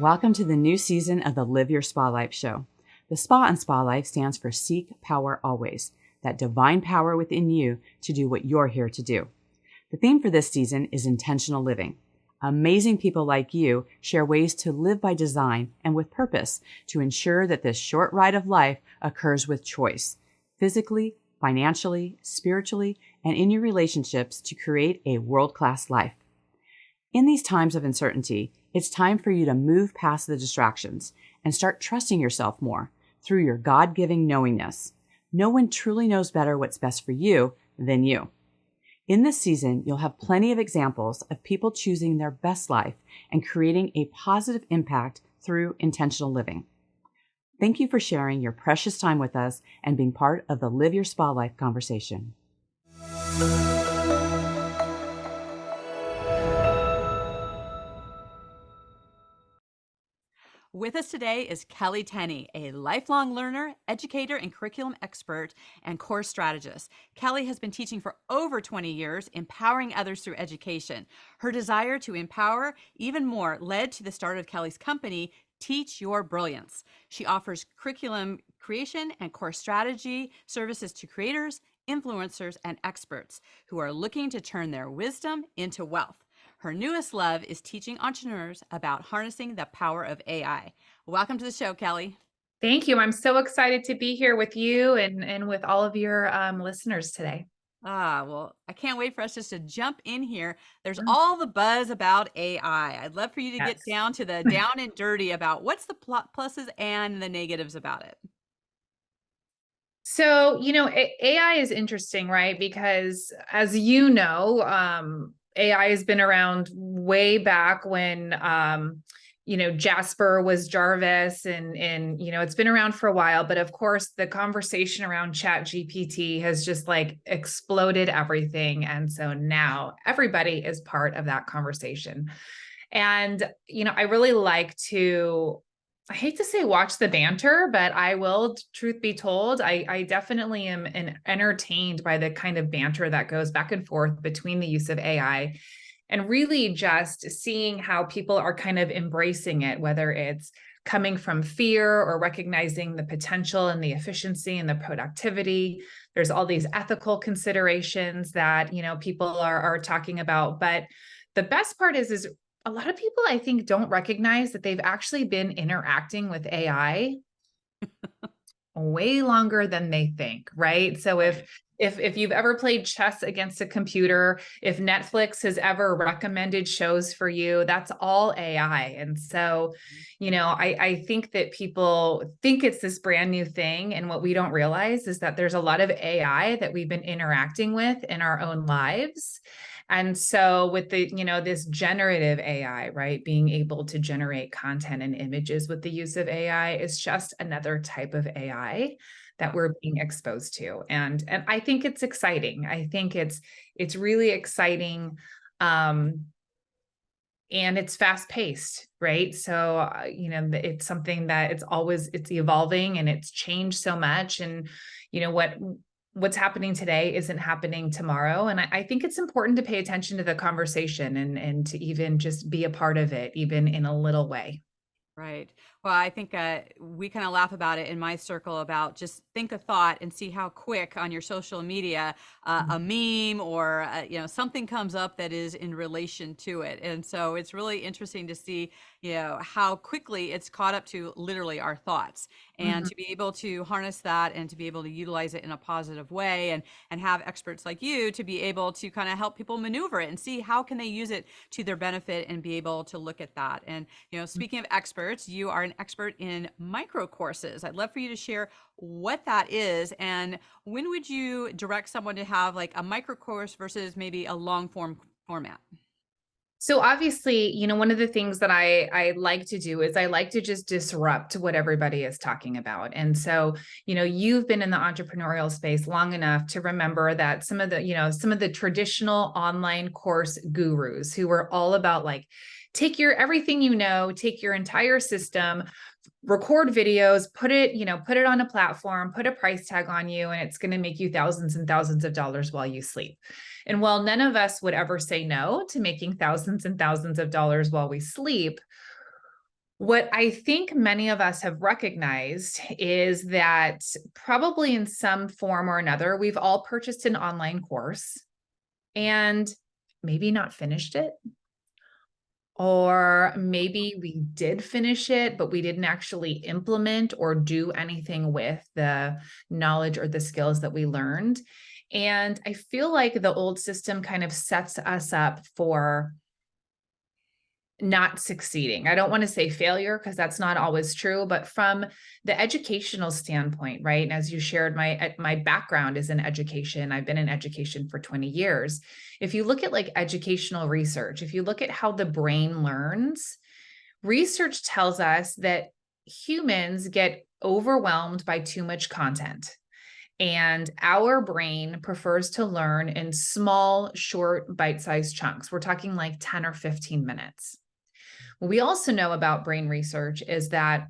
Welcome to the new season of the Live Your Spa Life show. The SPA in Spa Life stands for Seek Power Always, that divine power within you to do what you're here to do. The theme for this season is intentional living. Amazing people like you share ways to live by design and with purpose to ensure that this short ride of life occurs with choice, physically, financially, spiritually, and in your relationships to create a world-class life. In these times of uncertainty, it's time for you to move past the distractions and start trusting yourself more through your God-giving knowingness. No one truly knows better what's best for you than you. In this season, you'll have plenty of examples of people choosing their best life and creating a positive impact through intentional living. Thank you for sharing your precious time with us and being part of the Live Your Spa Life conversation. With us today is Kelley Tenny, a lifelong learner, educator, and curriculum expert and course strategist. Kelley has been teaching for over 20 years, empowering others through education. Her desire to empower even more led to the start of Kelley's company, Teach Your Brilliance. She offers curriculum creation and course strategy services to creators, influencers, and experts who are looking to turn their wisdom into wealth. Her newest love is teaching entrepreneurs about harnessing the power of AI. Welcome to the show, Kelley. Thank you. I'm so excited to be here with you and with all of your listeners today. Well, I can't wait for us just to jump in here. There's all the buzz about AI. I'd love for you to get down to the down and dirty about what's the pluses and the negatives about it. So, AI is interesting, right? Because as you know, AI has been around way back when, Jasper was Jarvis and it's been around for a while, but of course the conversation around ChatGPT has just like exploded everything. And so now everybody is part of that conversation. And, I really like to, I hate to say watch the banter, but I will, truth be told, I definitely am entertained by the kind of banter that goes back and forth between the use of AI and really just seeing how people are kind of embracing it, whether it's coming from fear or recognizing the potential and the efficiency and the productivity. There's all these ethical considerations that, people are talking about. But the best part is a lot of people, I think, don't recognize that they've actually been interacting with AI way longer than they think, right? So if you've ever played chess against a computer, if Netflix has ever recommended shows for you, that's all AI. And so, I think that people think it's this brand new thing. And what we don't realize is that there's a lot of AI that we've been interacting with in our own lives. And so with the, this generative AI, right, being able to generate content and images with the use of AI is just another type of AI that we're being exposed to. And I think it's exciting. I think it's really exciting. And it's fast paced, right? So, it's something that it's evolving and it's changed so much. And, what's happening today isn't happening tomorrow. And I think it's important to pay attention to the conversation and to even just be a part of it, even in a little way. Right. Well, I think we kind of laugh about it in my circle about just think a thought and see how quick on your social media a meme or something comes up that is in relation to it. And so it's really interesting to see how quickly it's caught up to literally our thoughts, and to be able to harness that and to be able to utilize it in a positive way and have experts like you to be able to kind of help people maneuver it and see how can they use it to their benefit and be able to look at that. And speaking of experts, you are an expert in micro courses. I'd love for you to share what that is and when would you direct someone to have like a micro course versus maybe a long form format? So obviously, one of the things that I like to do is I like to just disrupt what everybody is talking about. And so, you've been in the entrepreneurial space long enough to remember that some of the traditional online course gurus who were all about like, take your everything, take your entire system, record videos, put it on a platform, put a price tag on you, and it's going to make you thousands and thousands of dollars while you sleep. And while none of us would ever say no to making thousands and thousands of dollars while we sleep, What I think many of us have recognized is that probably in some form or another, we've all purchased an online course and maybe not finished it. Or maybe we did finish it, but we didn't actually implement or do anything with the knowledge or the skills that we learned. And I feel like the old system kind of sets us up for not succeeding. I don't want to say failure because that's not always true, but from the educational standpoint, right? And as you shared, my background is in education. I've been in education for 20 years. If you look at like educational research, if you look at how the brain learns, research tells us that humans get overwhelmed by too much content. And our brain prefers to learn in small, short, bite-sized chunks. We're talking like 10 or 15 minutes. What we also know about brain research is that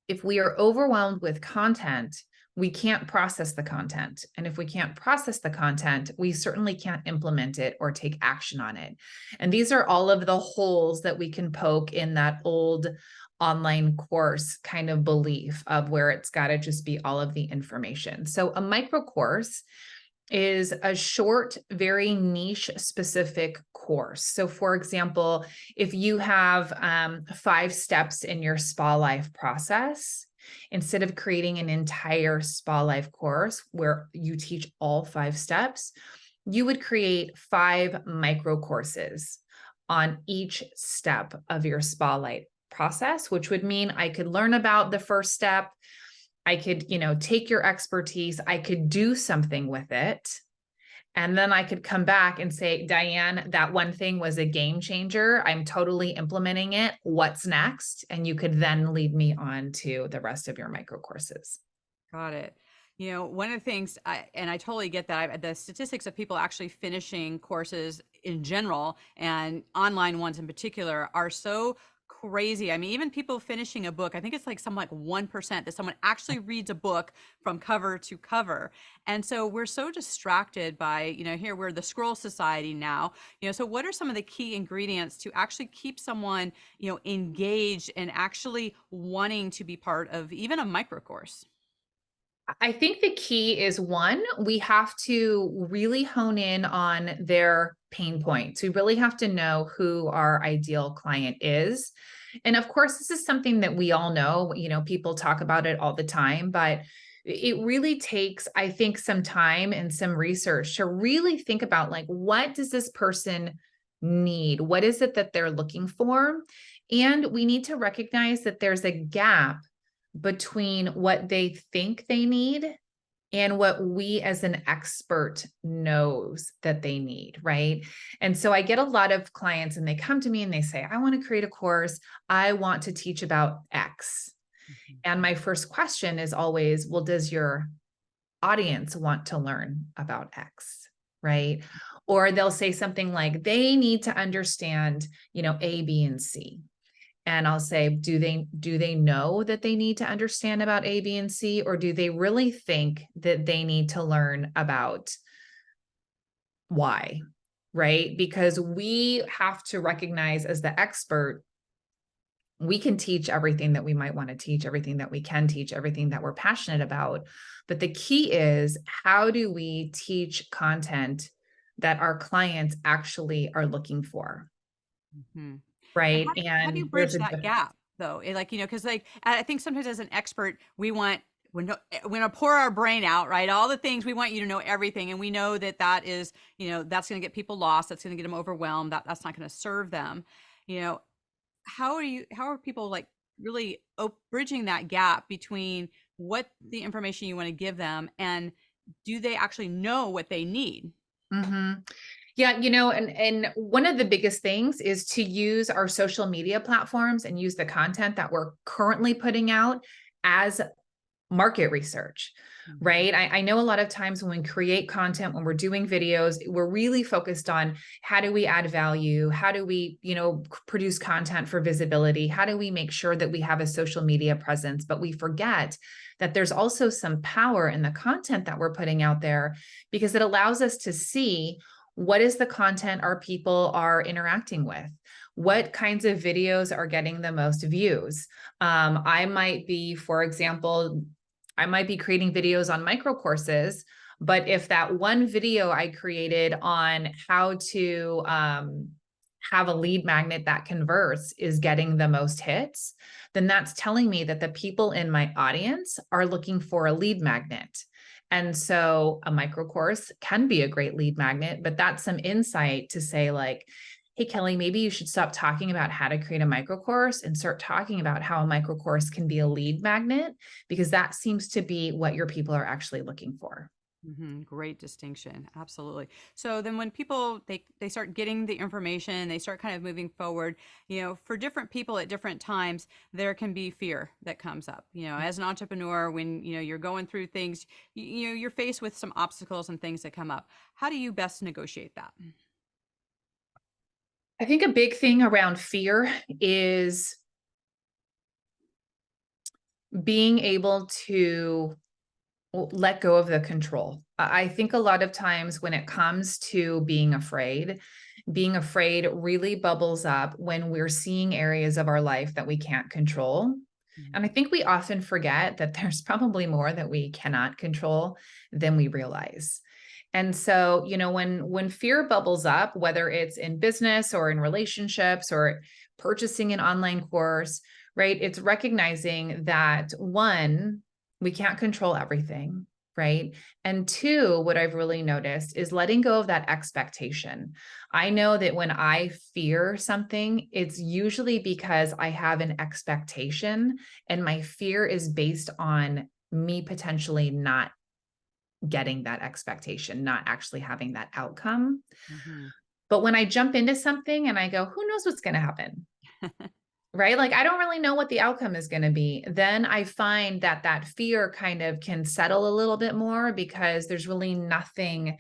if we are overwhelmed with content, we can't process the content. And if we can't process the content, we certainly can't implement it or take action on it. And these are all of the holes that we can poke in that old online course kind of belief of where it's got to just be all of the information. So a micro course is a short, very niche specific course. So for example, if you have 5 steps in your SPAlife process, instead of creating an entire SPAlife course where you teach all 5 steps, you would create 5 micro courses on each step of your SPAlife process, which would mean I could learn about the first step. I could, take your expertise, I could do something with it. And then I could come back and say, Diane, that one thing was a game changer. I'm totally implementing it. What's next? And you could then lead me on to the rest of your micro courses. Got it. One of the things, and I totally get that, the statistics of people actually finishing courses in general and online ones in particular are so crazy. I mean, even people finishing a book, I think it's like 1% that someone actually reads a book from cover to cover. And so we're so distracted by, here we're the scroll society now, so what are some of the key ingredients to actually keep someone, engaged and actually wanting to be part of even a micro course? I think the key is one, we have to really hone in on their pain points. We really have to know who our ideal client is. And of course, this is something that we all know, people talk about it all the time, but it really takes, I think, some time and some research to really think about like, what does this person need? What is it that they're looking for? And we need to recognize that there's a gap between what they think they need and what we as an expert knows that they need, right? And so I get a lot of clients and they come to me and they say, I want to create a course. I want to teach about X. Mm-hmm. And my first question is always, well, does your audience want to learn about X, right? Or they'll say something like, they need to understand, A, B, and C. And I'll say, do they know that they need to understand about A, B, and C, or do they really think that they need to learn about Y, right? Because we have to recognize as the expert, we can teach everything that we might want to teach, everything that we can teach, everything that we're passionate about. But the key is, how do we teach content that our clients actually are looking for? Mm-hmm. Right. And how do you bridge that gap though? Because I think sometimes as an expert, we're going to pour our brain out, right? All the things, we want you to know everything. And we know that is, that's going to get people lost. That's going to get them overwhelmed. That's not going to serve them. How are people like really bridging that gap between what the information you want to give them and do they actually know what they need? Mm-hmm. Yeah, and one of the biggest things is to use our social media platforms and use the content that we're currently putting out as market research, right? I know a lot of times when we create content, when we're doing videos, we're really focused on how do we add value? How do we, produce content for visibility? How do we make sure that we have a social media presence? But we forget that there's also some power in the content that we're putting out there because it allows us to see What is the content our people are interacting with? What kinds of videos are getting the most views? I might be, for example, I might be creating videos on micro courses, but if that one video I created on how to have a lead magnet that converts is getting the most hits, then that's telling me that the people in my audience are looking for a lead magnet. And so a micro course can be a great lead magnet, but that's some insight to say like, hey, Kelley, maybe you should stop talking about how to create a micro course and start talking about how a micro course can be a lead magnet, because that seems to be what your people are actually looking for. Great distinction. Absolutely. So then when people, they start getting the information, they start kind of moving forward, for different people at different times, there can be fear that comes up, as an entrepreneur, when, you're going through things, you're faced with some obstacles and things that come up. How do you best negotiate that? I think a big thing around fear is being able to let go of the control. I think a lot of times when it comes to being afraid really bubbles up when we're seeing areas of our life that we can't control. And I think we often forget that there's probably more that we cannot control than we realize. And so, when fear bubbles up, whether it's in business or in relationships or purchasing an online course, right? It's recognizing that one, we can't control everything, right? And two, what I've really noticed is letting go of that expectation. I know that when I fear something, it's usually because I have an expectation, and my fear is based on me potentially not getting that expectation, not actually having that outcome. But when I jump into something and I go, who knows what's going to happen? Right? Like, I don't really know what the outcome is going to be. Then I find that that fear kind of can settle a little bit more, because there's really nothing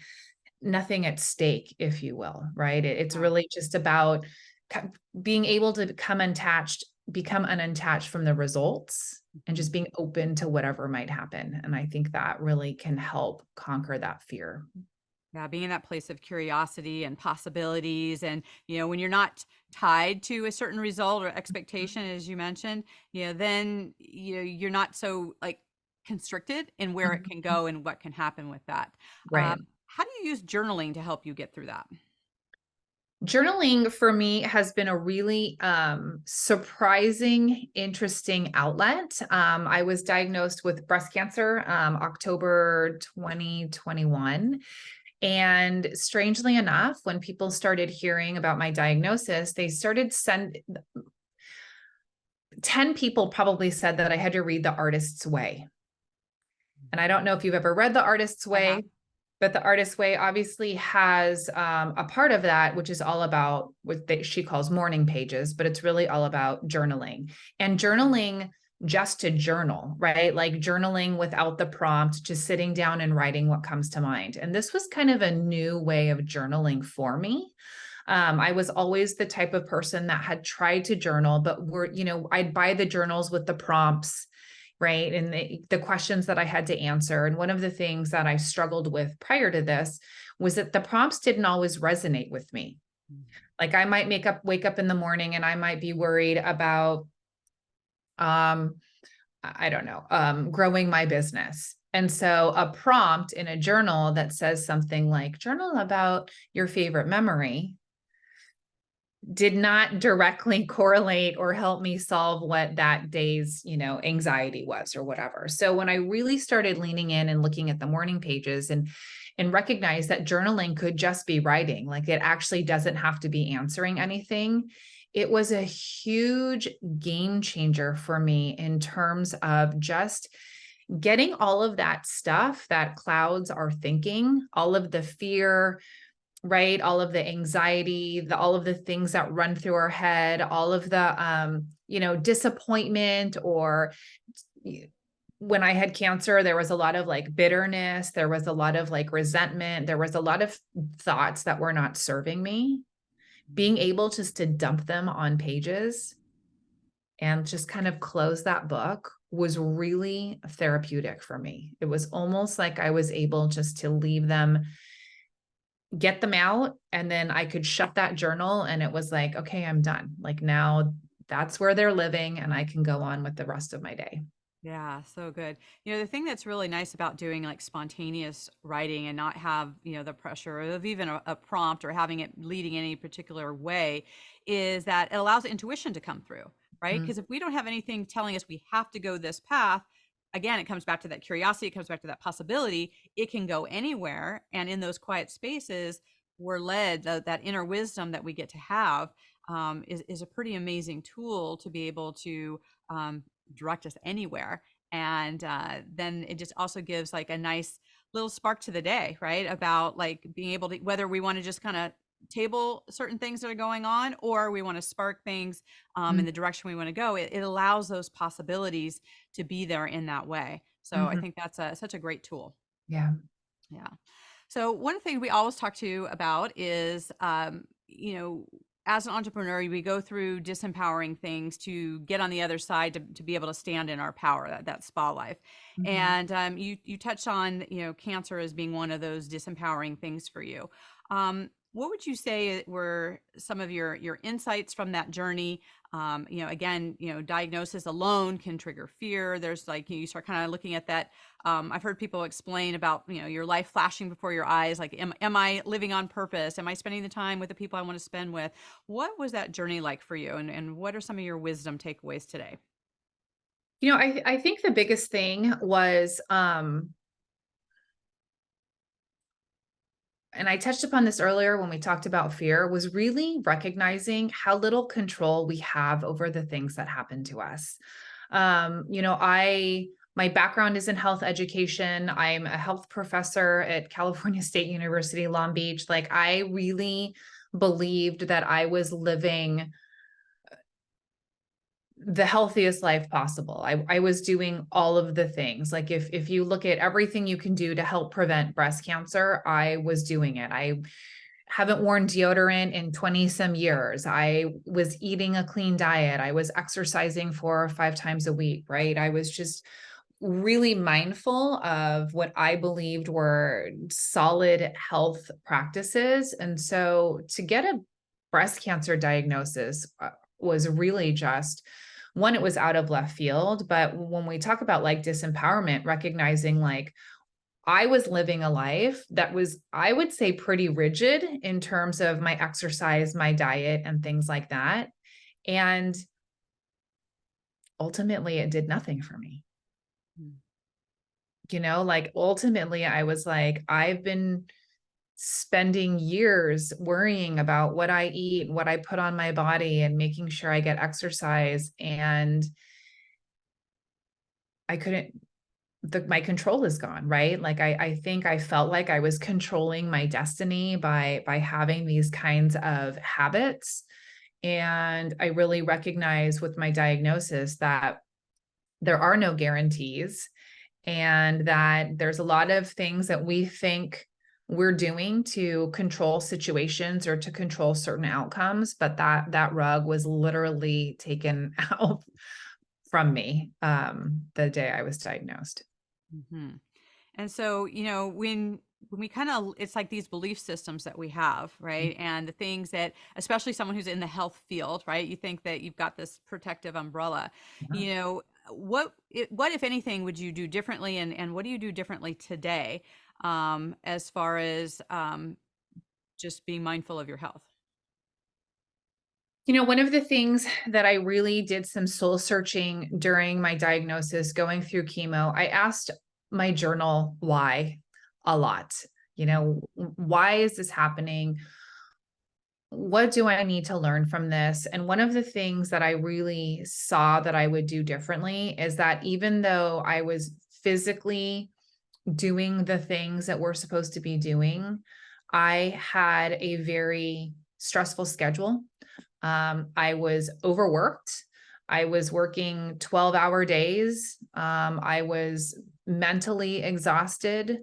at stake, if you will, right? It's really just about being able to become unattached from the results, and just being open to whatever might happen. And I think that really can help conquer that fear. Yeah, being in that place of curiosity and possibilities. And, when you're not tied to a certain result or expectation, as you mentioned, then, you're not so like constricted in where it can go and what can happen with that. Right. How do you use journaling to help you get through that? Journaling for me has been a really surprising, interesting outlet. I was diagnosed with breast cancer, October 2021. And strangely enough, when people started hearing about my diagnosis, they started 10 people probably said that I had to read The Artist's Way. And I don't know if you've ever read The Artist's Way, but The Artist's Way obviously has a part of that, which is all about what she calls morning pages, but it's really all about journaling. And journaling just to journal, right? Like journaling without the prompt, just sitting down and writing what comes to mind. And this was kind of a new way of journaling for me. I was always the type of person that had tried to journal, but I'd buy the journals with the prompts, right? And the questions that I had to answer. And one of the things that I struggled with prior to this was that the prompts didn't always resonate with me. Like I might wake up in the morning and I might be worried about, I don't know, growing my business. And so a prompt in a journal that says something like journal about your favorite memory did not directly correlate or help me solve what that day's, anxiety was or whatever. So when I really started leaning in and looking at the morning pages and recognized that journaling could just be writing, like it actually doesn't have to be answering anything, it was a huge game changer for me in terms of just getting all of that stuff that clouds our thinking, all of the fear, right? All of the anxiety, all of the things that run through our head, all of the, disappointment, or when I had cancer, there was a lot of like bitterness. There was a lot of like resentment. There was a lot of thoughts that were not serving me. Being able just to dump them on pages and just kind of close that book was really therapeutic for me. It was almost like I was able just to leave them get them out, and then I could shut that journal, and it was like, okay, I'm done. Like now that's where they're living, and I can go on with the rest of my day. Yeah, so good. The thing that's really nice about doing like spontaneous writing and not have, the pressure of even a prompt or having it leading any particular way is that it allows intuition to come through, right? Mm. Because if we don't have anything telling us we have to go this path, again, it comes back to that curiosity, it comes back to that possibility. It can go anywhere. And in those quiet spaces, we're led, that inner wisdom that we get to have is a pretty amazing tool to be able to direct us anywhere. And then it just also gives like a nice little spark to the day, right? About like being able to, whether we want to just kind of table certain things that are going on, or we want to spark things in the direction we want to go. It allows those possibilities to be there in that way. So I Mm-hmm. think that's such a great tool. Yeah. Yeah. So one thing we always talk to you about is, as an entrepreneur, we go through disempowering things to get on the other side to be able to stand in our power, that spa life. Mm-hmm. And you touched on, cancer as being one of those disempowering things for you. What would you say were some of your insights from that journey? Again, diagnosis alone can trigger fear. There's like, you start kind of looking at that. I've heard people explain about, your life flashing before your eyes. Like, am I living on purpose? Am I spending the time with the people I want to spend with? What was that journey like for you? And what are some of your wisdom takeaways today? I think the biggest thing was, and I touched upon this earlier when we talked about fear, was really recognizing how little control we have over the things that happen to us. My background is in health education. I'm a health professor at California State University, Long Beach. Like, I really believed that I was living the healthiest life possible. I was doing all of the things. Like, if you look at everything you can do to help prevent breast cancer, I was doing it. I haven't worn deodorant in 20 some years. I was eating a clean diet. I was exercising 4 or 5 times a week, right? I was just really mindful of what I believed were solid health practices. And so to get a breast cancer diagnosis was really just one, it was out of left field. But when we talk about like disempowerment, recognizing like I was living a life that was, I would say, pretty rigid in terms of my exercise, my diet, and things like that. And ultimately, it did nothing for me. Mm. Like ultimately, I was like, I've been spending years worrying about what I eat, what I put on my body, and making sure I get exercise. And I couldn't, my control is gone, right? Like I think I felt like I was controlling my destiny by having these kinds of habits. And I really recognize with my diagnosis that there are no guarantees, and that there's a lot of things that we think we're doing to control situations or to control certain outcomes, but that rug was literally taken out from me the day I was diagnosed. Mm-hmm. And so, when we kind of, it's like these belief systems that we have, right? And the things that, especially someone who's in the health field, right? You think that you've got this protective umbrella, Yeah. what if anything would you do differently? And what do you do differently today, as far as, just being mindful of your health? One of the things that I really did some soul searching during my diagnosis, going through chemo, I asked my journal why a lot. Why is this happening? What do I need to learn from this? And one of the things that I really saw that I would do differently is that even though I was physically doing the things that we're supposed to be doing, I had a very stressful schedule. I was overworked. I was working 12-hour days. I was mentally exhausted.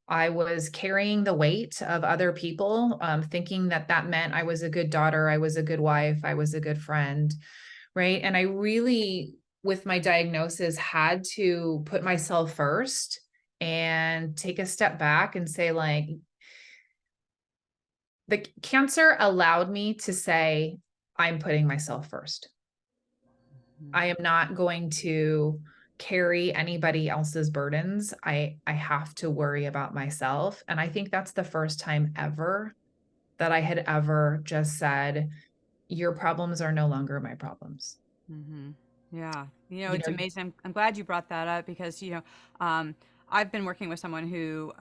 I was carrying the weight of other people, thinking that meant I was a good daughter, I was a good wife, I was a good friend, right? And I really, with my diagnosis, had to put myself first and take a step back and say, like, the cancer allowed me to say, I'm putting myself first. I am not going to carry anybody else's burdens. I have to worry about myself. And I think that's the first time ever that I had ever just said, your problems are no longer my problems. Mm-hmm. Yeah. You It's know, amazing. I'm glad you brought that up because, I've been working with someone who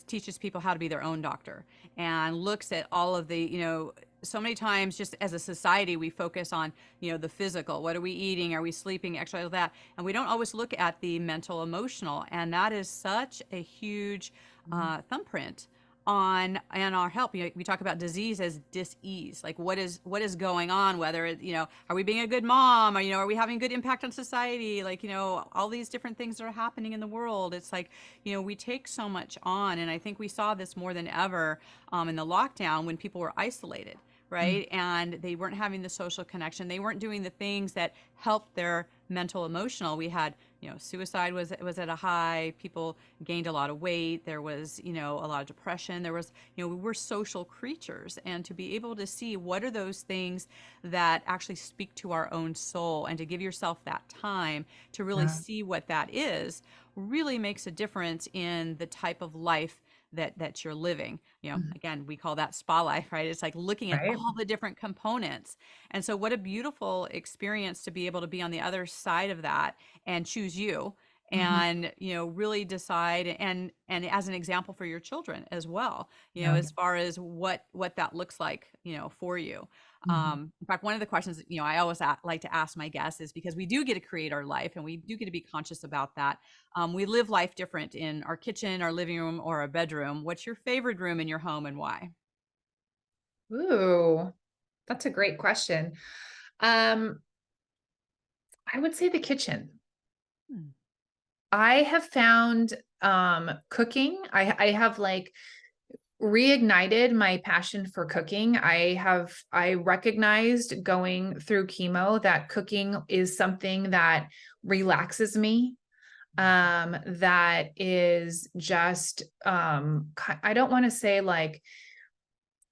teaches people how to be their own doctor and looks at all of the, so many times just as a society, we focus on, the physical. What are we eating? Are we sleeping? Exercise, all that. And we don't always look at the mental, emotional. And that is such a huge thumbprint on and our health. We talk about disease as dis-ease, like what is going on, whether it, are we being a good mom, or are we having good impact on society, like all these different things that are happening in the world. It's like we take so much on, and I think we saw this more than ever in the lockdown when people were isolated, right? And they weren't having the social connection, they weren't doing the things that helped their mental, emotional. We had suicide was at a high, people gained a lot of weight, there was a lot of depression, there was we were social creatures, and to be able to see what are those things that actually speak to our own soul, and to give yourself that time to really see what that is, really makes a difference in the type of life that you're living. Again, we call that spa life, right? It's like looking at all the different components. And so what a beautiful experience to be able to be on the other side of that and choose you, and really decide, and as an example for your children as well, as far as what that looks like for you. In fact, one of the questions I always like to ask my guests is, because we do get to create our life and we do get to be conscious about that. We live life different in our kitchen, our living room, or our bedroom. What's your favorite room in your home and why? Ooh, that's a great question. I would say the kitchen. I have found cooking, I have like reignited my passion for cooking. I recognized going through chemo that cooking is something that relaxes me. That is just I don't want to say like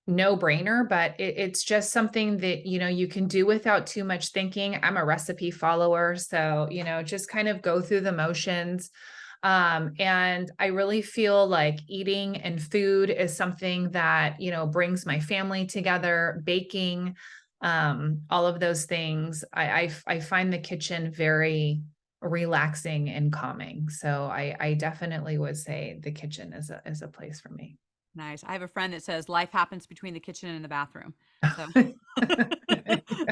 no brainer, but it's just something that, you can do without too much thinking. I'm a recipe follower, so, just kind of go through the motions. And I really feel like eating and food is something that, brings my family together. Baking, all of those things. I find the kitchen very relaxing and calming. So I definitely would say the kitchen is a place for me. Nice. I have a friend that says life happens between the kitchen and the bathroom. So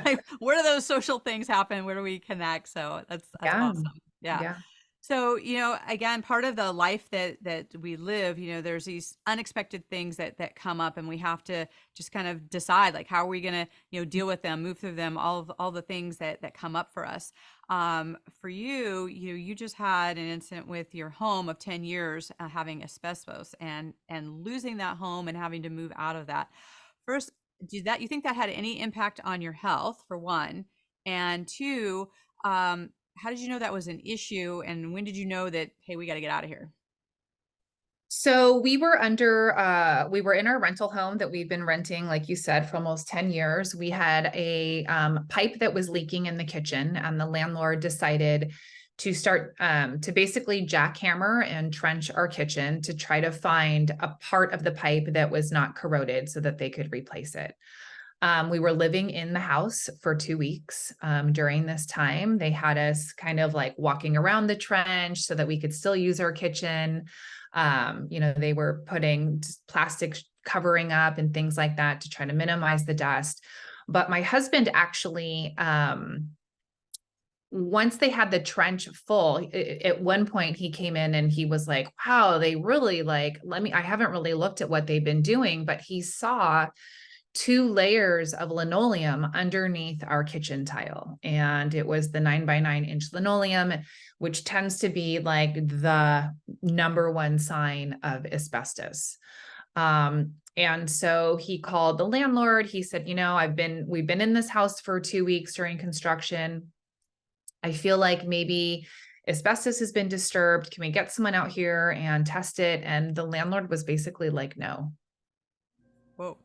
like, where do those social things happen? Where do we connect? So that's Yeah. awesome. Yeah. Yeah. So, again, part of the life that we live, there's these unexpected things that come up, and we have to just kind of decide, like, how are we going to, deal with them, move through them, all the things that come up for us. For you, you just had an incident with your home of 10 years having asbestos, and losing that home and having to move out of that. First, you think that had any impact on your health, for one? And two, how did you know that was an issue, and when did you know that, hey, we got to get out of here? So we were we were in our rental home that we've been renting, like you said, for almost 10 years. We had a pipe that was leaking in the kitchen, and the landlord decided to start to basically jackhammer and trench our kitchen to try to find a part of the pipe that was not corroded so that they could replace it. We were living in the house for 2 weeks. During this time, they had us kind of like walking around the trench so that we could still use our kitchen. They were putting plastic covering up and things like that to try to minimize the dust. But my husband actually, once they had the trench full, at one point he came in and he was like, wow, they really I haven't really looked at what they've been doing, but he saw 2 layers of linoleum underneath our kitchen tile. And it was the 9 by 9 inch linoleum, which tends to be like the number one sign of asbestos. And so he called the landlord. He said, we've been in this house for 2 weeks during construction. I feel like maybe asbestos has been disturbed. Can we get someone out here and test it? And the landlord was basically like, no. Whoa.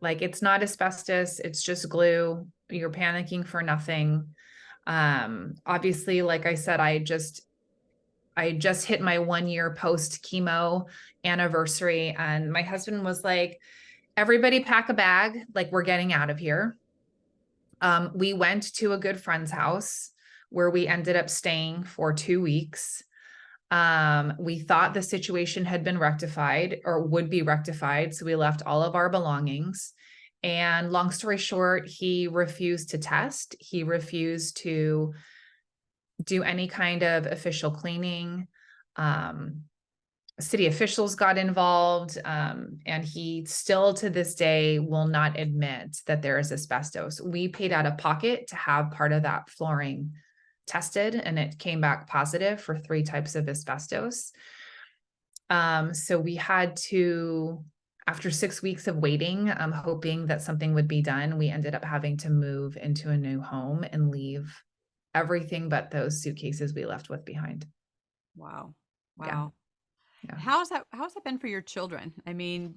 Like, it's not asbestos, it's just glue. You're panicking for nothing. Obviously, like I said, I just hit my 1 year post chemo anniversary, and my husband was like, everybody pack a bag, like we're getting out of here. We went to a good friend's house where we ended up staying for 2 weeks. We thought the situation had been rectified or would be rectified. So we left all of our belongings. And long story short, he refused to test. He refused to do any kind of official cleaning. City officials got involved, and he still to this day will not admit that there is asbestos. We paid out of pocket to have part of that flooring tested, and it came back positive for 3 types of asbestos. So we had to, after 6 weeks of waiting, hoping that something would be done, we ended up having to move into a new home and leave everything but those suitcases we left with behind. Wow. Yeah. Wow. Yeah. How's that been for your children? I mean,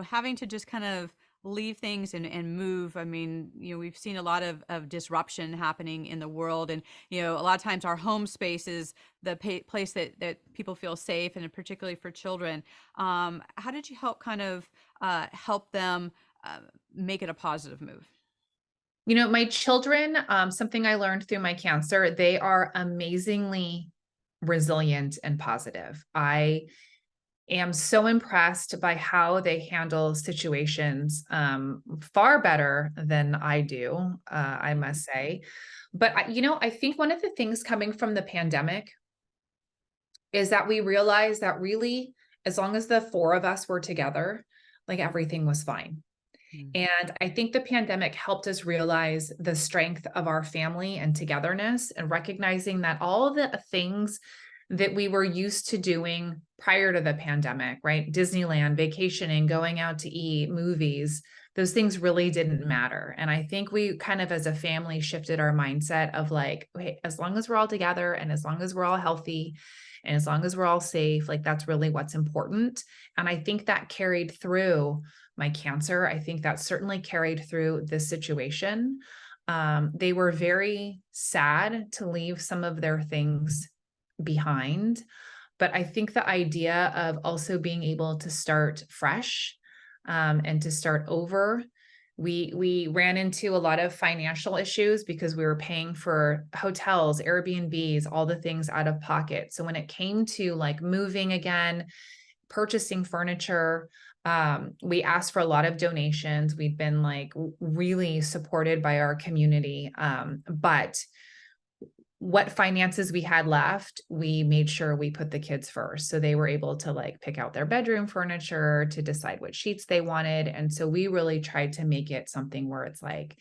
having to just kind of leave things and move. I mean, we've seen a lot of disruption happening in the world. And, a lot of times our home space is the place that people feel safe, and particularly for children. How did you help help them make it a positive move? My children, something I learned through my cancer, they are amazingly resilient and positive. I am so impressed by how they handle situations, far better than I do, I must say. But I think one of the things coming from the pandemic is that we realized that really, as long as the 4 of us were together, like everything was fine. And I think the pandemic helped us realize the strength of our family and togetherness, and recognizing that all the things that we were used to doing prior to the pandemic, right? Disneyland, vacationing, going out to eat, movies, those things really didn't matter. And I think we kind of as a family shifted our mindset of like, okay, as long as we're all together and as long as we're all healthy and as long as we're all safe, like that's really what's important. And I think that carried through my cancer. I think that certainly carried through this situation. They were very sad to leave some of their things behind. But I think the idea of also being able to start fresh, and to start over, we ran into a lot of financial issues because we were paying for hotels, Airbnbs, all the things out of pocket. So when it came to like moving again, purchasing furniture, we asked for a lot of donations. We'd been like really supported by our community. But what finances we had left, we made sure we put the kids first. So they were able to like pick out their bedroom furniture, to decide what sheets they wanted. And so we really tried to make it something where it's like,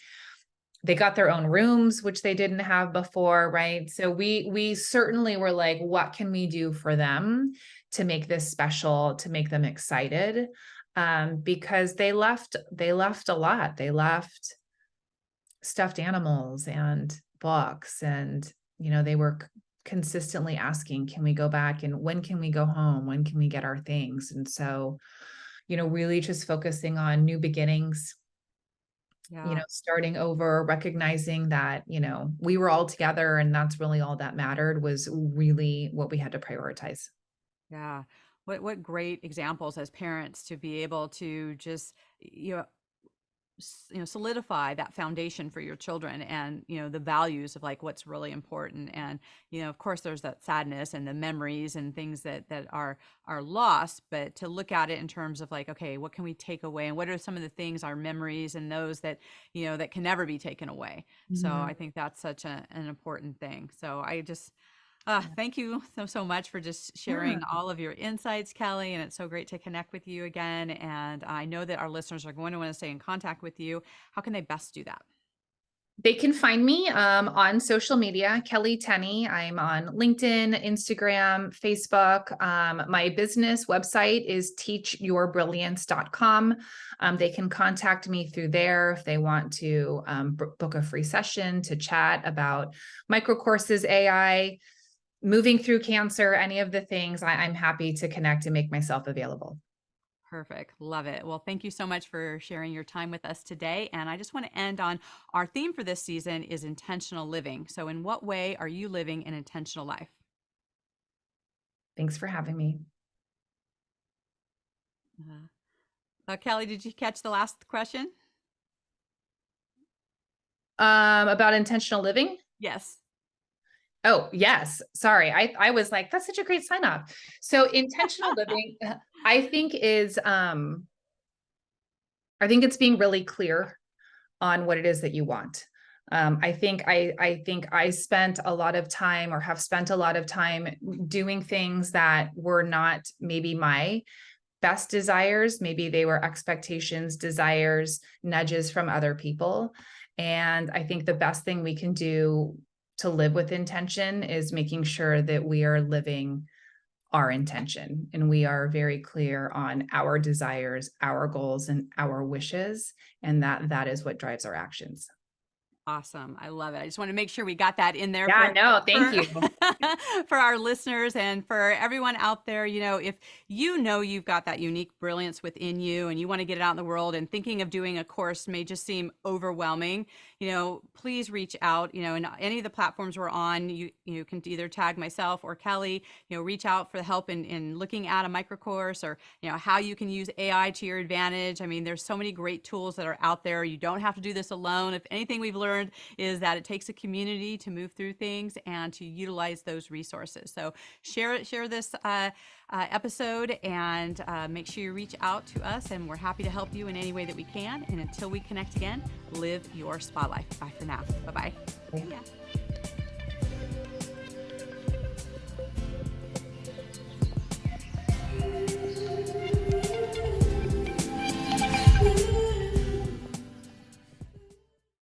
they got their own rooms, which they didn't have before, right? So we certainly were like, what can we do for them to make this special, to make them excited? Because they left a lot. They left stuffed animals and books, and they were consistently asking, can we go back, and when can we go home? When can we get our things? And so, really just focusing on new beginnings. Yeah. Starting over, recognizing that, we were all together and that's really all that mattered, was really what we had to prioritize. Yeah. What great examples as parents to be able to just, solidify that foundation for your children, and the values of like what's really important. And of course there's that sadness and the memories and things that are lost, but to look at it in terms of like, okay, what can we take away, and what are some of the things, our memories, and those that that can never be taken away. So I think that's such an important thing. So I just thank you so much for just sharing all of your insights, Kelley. And it's so great to connect with you again. And I know that our listeners are going to want to stay in contact with you. How can they best do that? They can find me on social media, Kelley Tenny. I'm on LinkedIn, Instagram, Facebook. My business website is teachyourbrilliance.com. They can contact me through there if they want to book a free session to chat about micro courses, AI, moving through cancer, any of the things. I'm happy to connect and make myself available. Perfect. Love it. Well, thank you so much for sharing your time with us today. And I just want to end on our theme for this season is intentional living. So in what way are you living an intentional life? Thanks for having me. Kelley, did you catch the last question? About intentional living? Yes. Oh, yes. Sorry. I was like, that's such a great sign off. So intentional living, I think it's being really clear on what it is that you want. I think I spent a lot of time or have spent a lot of time doing things that were not maybe my best desires. Maybe they were expectations, desires, nudges from other people. And I think the best thing we can do to live with intention is making sure that we are living our intention and we are very clear on our desires, our goals, and our wishes, and that is what drives our actions. Awesome. I love it. I just want to make sure we got that in there. Thank you. For our listeners and for everyone out there, if you've got that unique brilliance within you and you want to get it out in the world and thinking of doing a course may just seem overwhelming, please reach out, in any of the platforms we're on, you can either tag myself or Kelley, reach out for the help in looking at a micro course or, how you can use AI to your advantage. I mean, there's so many great tools that are out there. You don't have to do this alone. If anything we've learned is that it takes a community to move through things and to utilize those resources. So share this episode and make sure you reach out to us, and we're happy to help you in any way that we can. And until we connect again, live your spa life. Bye for now. Bye-bye. Yeah.